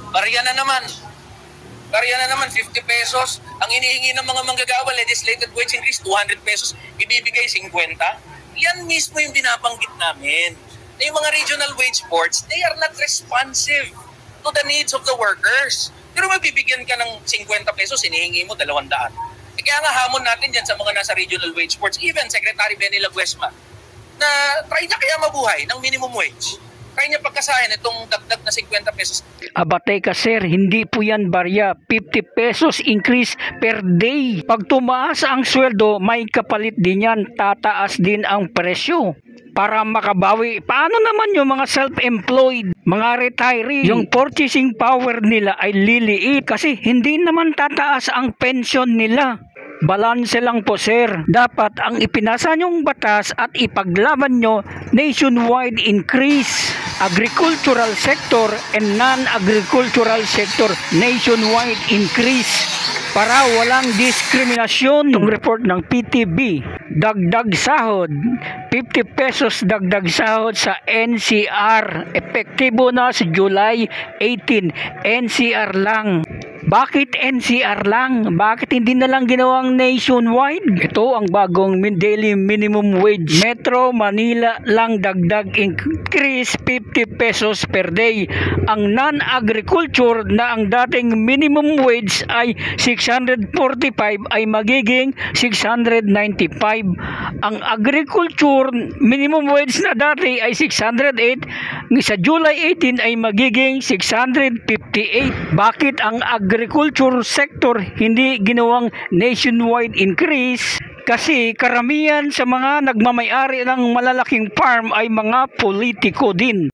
Barya na naman. Barya na naman, 50 pesos. Ang inihingi ng mga manggagawa, legislated wage increase, 200 pesos, ibibigay 50. Yan mismo yung binabanggit namin. Na yung mga regional wage boards, they are not responsive to the needs of the workers. Pero mabibigyan ka ng 50 pesos, inihingi mo 200. Kaya nga hamon natin dyan sa mga nasa regional wage boards, even Secretary Benny Laguesma, na try na kaya mabuhay ng minimum wage. Kaya niya pagkasahin itong dagdag na 50 pesos. Aba teka sir, hindi po yan barya. 50 pesos increase per day. Pag tumaas ang sweldo, may kapalit din yan. Tataas din ang presyo. Para makabawi, paano naman yung mga self-employed, mga retiree, yung purchasing power nila ay liliit kasi hindi naman tataas ang pension nila. Balanse lang po sir. Dapat ang ipinasa nyong batas at ipaglaban nyo nationwide increase. Agricultural sector and non-agricultural sector nationwide increase para walang diskriminasyon. Itong report ng PTB, dagdag sahod, 50 pesos dagdag sahod sa NCR. Epektibo na sa July 18. NCR lang. Bakit NCR lang? Bakit hindi na lang ginawang nationwide? Ito ang bagong daily minimum wage. Metro Manila lang dagdag increase 50 pesos per day. Ang non-agriculture na ang dating minimum wage ay 645 ay magiging 695. Ang agriculture minimum wage na dati ay 608, sa July 18 ay magiging 658. Bakit ang agriculture sector hindi ginawang nationwide increase? Kasi karamihan sa mga nagmamay-ari ng malalaking farm ay mga politiko din.